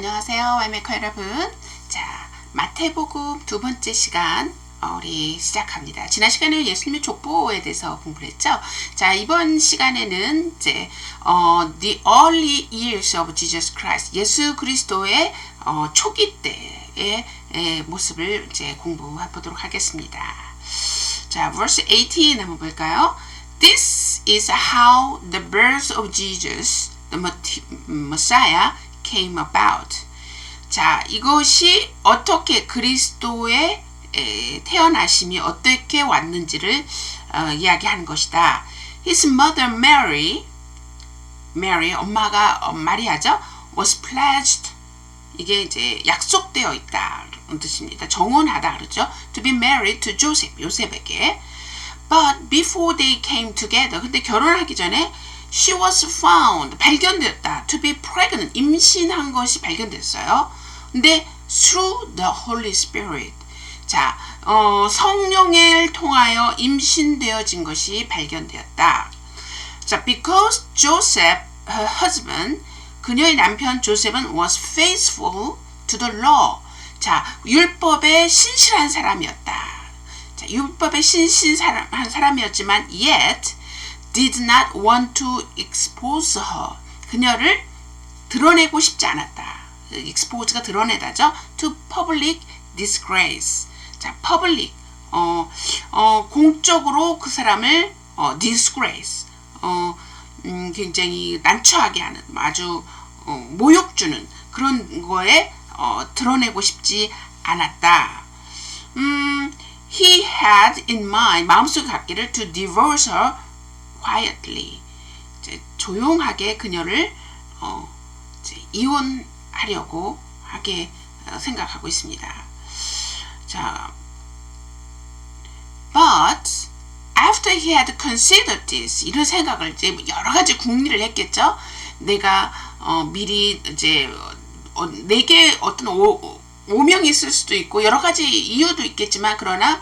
안녕하세요, 와이메이커 여러분. 자, 마태복음 두 번째 시간 우리 시작합니다. 지난 시간에는 예수님의 족보에 대해서 공부를 했죠. 자, 이번 시간에는 이제 The Early Years of Jesus Christ, 예수 그리스도의 초기 때의 모습을 이제 공부해 보도록 하겠습니다. 자, verse 18 한번 볼까요? This is how the birth of Jesus, the Messiah, came about. 자, 이것이 어떻게 그리스도의 태어나심이 어떻게 왔는지를 이야기하는 것이다. His mother Mary, 엄마가 마리아죠, was pledged. 이게 이제 약속되어 있다는 뜻입니다. 정혼하다 그러죠. To be married to Joseph, 요셉에게. But before they came together, 근데 결혼하기 전에 she was found, 발견되었다. To be pregnant, 임신한 것이 발견됐어요. 근데 through the Holy Spirit, 자, 성령을 통하여 임신되어진 것이 발견되었다. 자, because Joseph, her husband, 그녀의 남편 조셉은 was faithful to the law. 자, 율법에 신실한 사람이었다. 자, 율법에 신실한 사람이었지만 yet did not want to expose her. 그녀를 드러내고 싶지 않았다. expose가 드러내다죠. To public disgrace. 자, public, 공적으로 그 사람을 disgrace, 굉장히 난처하게 하는, 아주 모욕 주는 그런 거에 드러내고 싶지 않았다. He had in mind, 마음속에 갖기를 to divorce her quietly. 이제 조용하게 그녀를 이제 이혼하려고 하게 생각하고 있습니다. 자, but after he had considered this, 이런 생각을 이제 여러 가지 궁리를 했겠죠. 내가 미리 이제 내게 어떤 오명이 있을 수도 있고 여러 가지 이유도 있겠지만, 그러나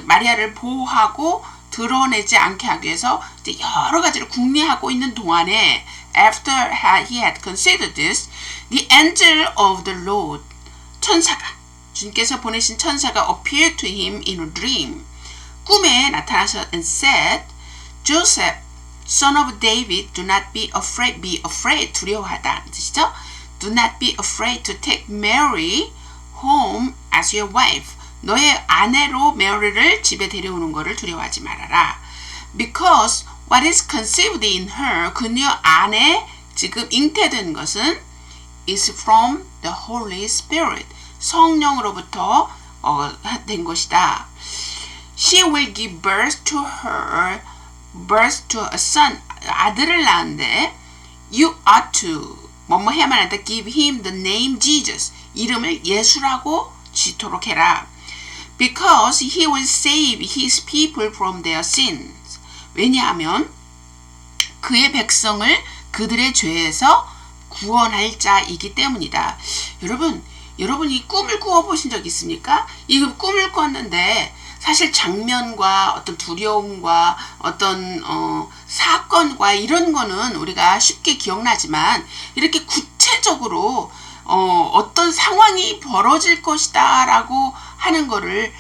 마리아를 보호하고 드러내지 않게 하기 위해서 이제 여러 가지를 궁리하고 있는 동안에 after he had considered this, the angel of the Lord, 천사가, 주님께서 보내신 천사가 appeared to him in a dream, 꿈에 나타나서 and said, Joseph, son of David, do not be afraid, 두려워하다 뜻이죠. Do not be afraid to take Mary home as your wife. 너의 아내로 메리를 집에 데려오는 것을 두려워하지 말아라. Because what is conceived in her, 그녀 안에 지금 잉태된 것은 is from the Holy Spirit, 성령으로부터 된 것이다. She will give birth to a son, 아들을 낳는데 you ought to, 뭐뭐 해야만 한다. Give him the name Jesus, 이름을 예수라고 짓도록 해라. Because he will save his people from their sins. 왜냐하면 그의 백성을 그들의 죄에서 구원할 자이기 때문이다. 여러분이 꿈을 꾸어보신 적 있습니까? 이 꿈을 꿨는데 사실 장면과 어떤 두려움과 어떤 사건과 이런 거는 우리가 쉽게 기억나지만, 이렇게 구체적으로 어떤 상황이 벌어질 것이다 라고 하는 거를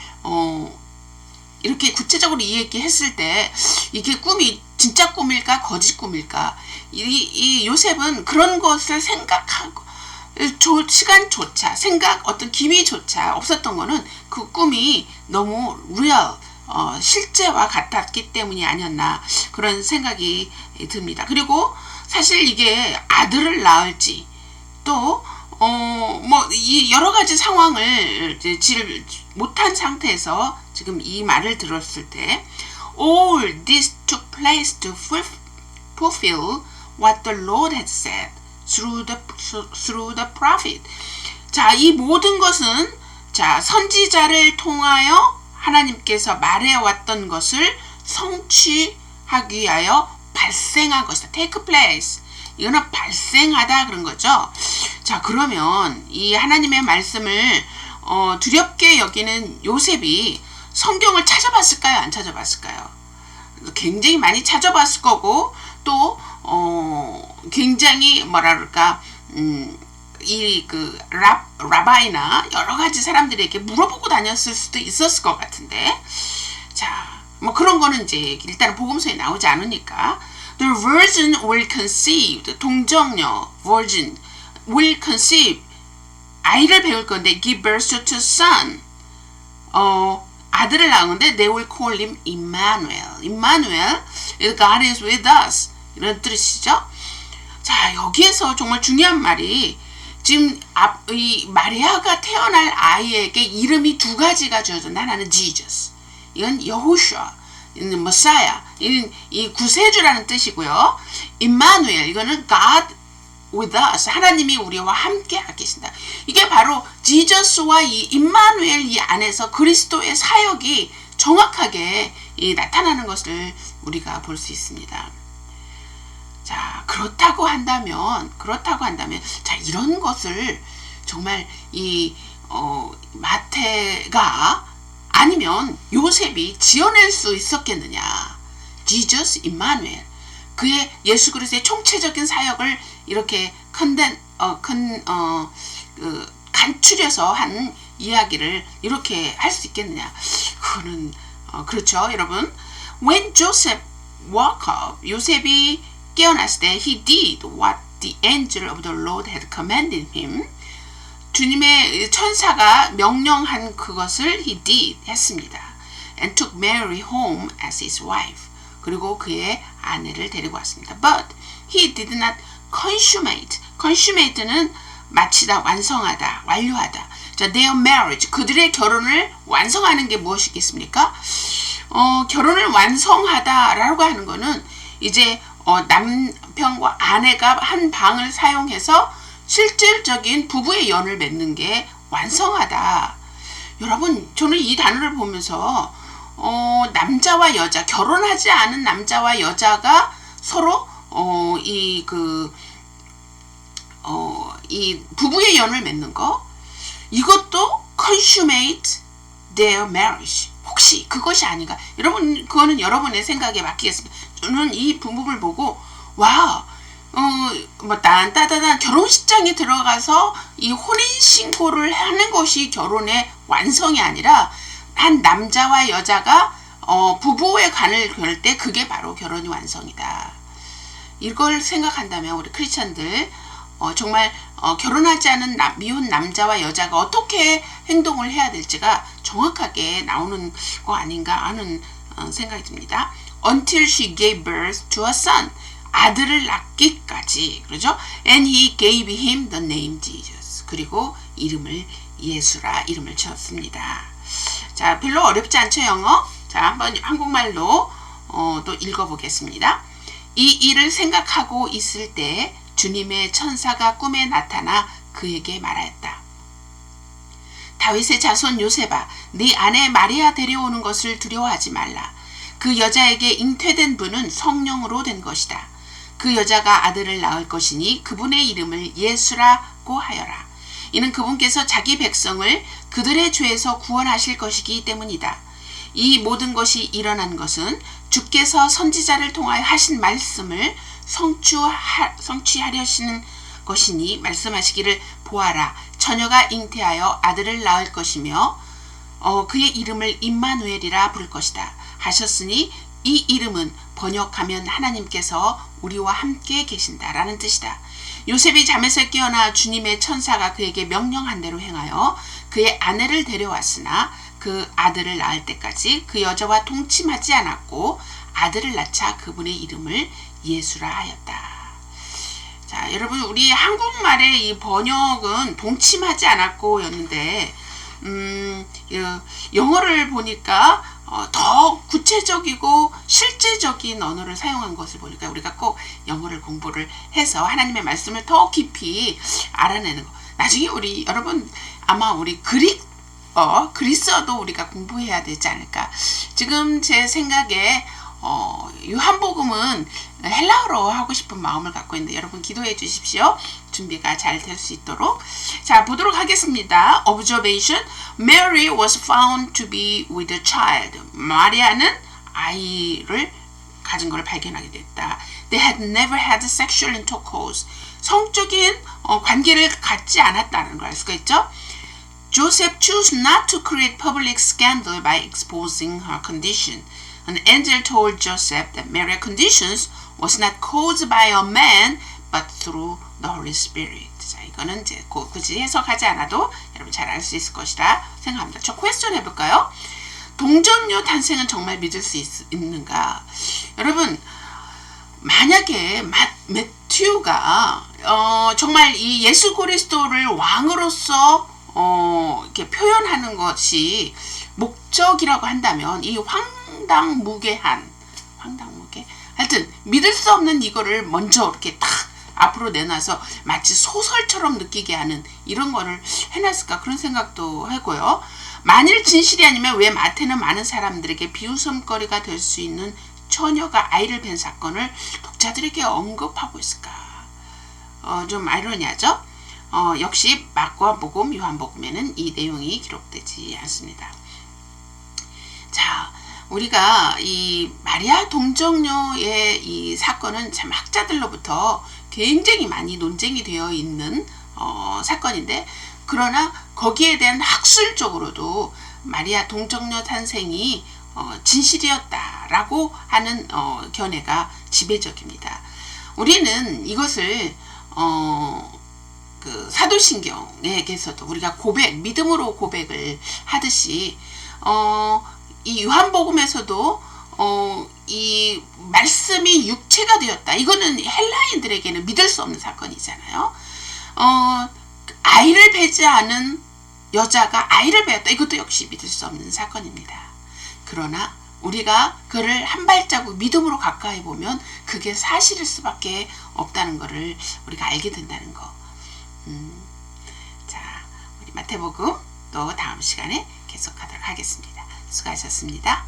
이렇게 구체적으로 이야기했을 때 이게 꿈이 진짜 꿈일까 거짓 꿈일까, 이 요셉은 그런 것을 생각하고 시간조차 어떤 기미조차 없었던 거는 그 꿈이 너무 real, 실제와 같았기 때문이 아니었나, 그런 생각이 듭니다. 그리고 사실 이게 아들을 낳을지 또 이 여러 가지 상황을 지를 못한 상태에서 지금 이 말을 들었을 때 all this took place to fulfill what the Lord had said through the prophet. 자, 이 모든 것은 자, 선지자를 통하여 하나님께서 말해왔던 것을 성취하기 위하여 발생한 것이다. take place. 이거는 발생하다 그런 거죠. 자, 그러면 이 하나님의 말씀을 두렵게 여기는 요셉이 성경을 찾아봤을까요? 안 찾아봤을까요? 굉장히 많이 찾아봤을 거고, 또 굉장히 뭐라 그럴까 이 라바이나 여러 가지 사람들에게 물어보고 다녔을 수도 있었을 것 같은데, 자, 뭐 그런 거는 이제 일단 복음서에 나오지 않으니까. The virgin will conceive, 동정녀 virgin will conceive, 아이를 배울 건데 give birth to son, 아들을 낳는데 they will call him Emmanuel. Emmanuel, God is with us, 이런 뜻이죠. 자, 여기에서 정말 중요한 말이, 지금 이 마리아가 태어날 아이에게 이름이 두 가지가 주어진다. 하나는 Jesus, 이건 여호슈아, 이는 메사야, 이 구세주라는 뜻이고요. Emmanuel, 이거는 God with us, 하나님이 우리와 함께 계신다. 이게 바로 지저스와 이 임마누엘 이 안에서 그리스도의 사역이 정확하게 나타나는 것을 우리가 볼 수 있습니다. 자, 그렇다고 한다면, 자, 이런 것을 정말 마태가 아니면 요셉이 지어낼 수 있었겠느냐. 지저스 임마누엘, 그의 예수 그리스도의 총체적인 사역을 이렇게 간추려서 한 이야기를 이렇게 할 수 있겠느냐. 그거는 그렇죠, 여러분. When Joseph woke up, 요셉이 깨어났을 때 he did what the angel of the Lord had commanded him. 주님의 천사가 명령한 그것을 he did, 했습니다. And took Mary home as his wife. 그리고 그의 아내를 데리고 왔습니다. But he did not consummate. consummate는 마치다, 완성하다, 완료하다. 자, their marriage, 그들의 결혼을 완성하는 게 무엇이겠습니까? 결혼을 완성하다라고 하는 거는 이제 남편과 아내가 한 방을 사용해서 실질적인 부부의 연을 맺는 게 완성하다. 여러분, 저는 이 단어를 보면서 남자와 여자, 결혼하지 않은 남자와 여자가 서로 이 부부의 연을 맺는 거, 이것도 consummate their marriage. 혹시 그것이 아닌가? 여러분, 그거는 여러분의 생각에 맡기겠습니다. 저는 이 부분을 보고, 와, 딴따다단 결혼식장에 들어가서 이 혼인신고를 하는 것이 결혼의 완성이 아니라, 한 남자와 여자가 부부의 간을 걸 때 그게 바로 결혼이 완성이다. 이걸 생각한다면 우리 크리스천들 정말 결혼하지 않은 미혼 남자와 여자가 어떻게 행동을 해야 될지가 정확하게 나오는 거 아닌가 하는 생각이 듭니다. Until she gave birth to a son, 아들을 낳기까지, 그러죠? And he gave him the name Jesus. 그리고 이름을 예수라 이름을 지었습니다. 자, 별로 어렵지 않죠, 영어? 자, 한번 한국말로 또 읽어보겠습니다. 이 일을 생각하고 있을 때 주님의 천사가 꿈에 나타나 그에게 말하였다. 다윗의 자손 요셉아, 네 아내 마리아 데려오는 것을 두려워하지 말라. 그 여자에게 잉태된 분은 성령으로 된 것이다. 그 여자가 아들을 낳을 것이니 그분의 이름을 예수라고 하여라. 이는 그분께서 자기 백성을 그들의 죄에서 구원하실 것이기 때문이다. 이 모든 것이 일어난 것은 주께서 선지자를 통하여 하신 말씀을 성취하려시는 것이니 말씀하시기를 보아라. 처녀가 잉태하여 아들을 낳을 것이며 그의 이름을 임마누엘이라 부를 것이다. 하셨으니 이 이름은 번역하면 하나님께서 우리와 함께 계신다라는 뜻이다. 요셉이 잠에서 깨어나 주님의 천사가 그에게 명령한 대로 행하여 그의 아내를 데려왔으나 그 아들을 낳을 때까지 그 여자와 동침하지 않았고 아들을 낳자 그분의 이름을 예수라 하였다. 자, 여러분, 우리 한국말의 이 번역은 동침하지 않았고 였는데 영어를 보니까 더 구체적이고 실제적인 언어를 사용한 것을 보니까 우리가 꼭 영어를 공부를 해서 하나님의 말씀을 더 깊이 알아내는 거. 나중에 우리 여러분 아마 우리 그리스어도 우리가 공부해야 되지 않을까. 지금 제 생각에 요한복음은 헬라어로 하고 싶은 마음을 갖고 있는데 여러분 기도해 주십시오. 준비가 잘 될 수 있도록. 자, 보도록 하겠습니다. Observation. Mary was found to be with a child. 마리아는 아이를 가진 걸 발견하게 됐다. They had never had sexual intercourse. 성적인 관계를 갖지 않았다는 걸 알 수가 있죠. Joseph chose not to create public scandal by exposing her condition. An angel told Joseph that Mary's conditions was not caused by a man but through the Holy Spirit. 자, 이거는 이제 굳이 해석하지 않아도 여러분 잘 알 수 있을 것이라 생각합니다. 저 퀘스천 해볼까요? 동정녀 탄생은 정말 믿을 수 있는가? 여러분, 만약에 매튜가 정말 이 예수 그리스도를 왕으로서 이렇게 표현하는 것이 목적이라고 한다면 이 황당무계 하여튼 믿을 수 없는 이거를 먼저 이렇게 딱 앞으로 내놔서 마치 소설처럼 느끼게 하는 이런 거를 해놨을까 그런 생각도 하고요. 만일 진실이 아니면 왜 마태는 많은 사람들에게 비웃음거리가 될 수 있는 처녀가 아이를 뵌 사건을 독자들에게 언급하고 있을까? 좀 아이러니하죠? 역시 마가복음, 요한복음에는 이 내용이 기록되지 않습니다. 자, 우리가 이 마리아 동정녀의 이 사건은 참 학자들로부터 굉장히 많이 논쟁이 되어 있는 사건인데, 그러나 거기에 대한 학술적으로도 마리아 동정녀 탄생이 진실이었다라고 하는 견해가 지배적입니다. 우리는 이것을 그 사도신경에서도 우리가 믿음으로 고백을 하듯이 이 요한복음에서도 이 말씀이 육체가 되었다. 이거는 헬라인들에게는 믿을 수 없는 사건이잖아요. 아이를 배지 않은 여자가 아이를 배웠다. 이것도 역시 믿을 수 없는 사건입니다. 그러나 우리가 그를 한 발자국 믿음으로 가까이 보면 그게 사실일 수밖에 없다는 것을 우리가 알게 된다는 거. 자, 우리 마태복음 또 다음 시간에 계속하도록 하겠습니다. 수고하셨습니다.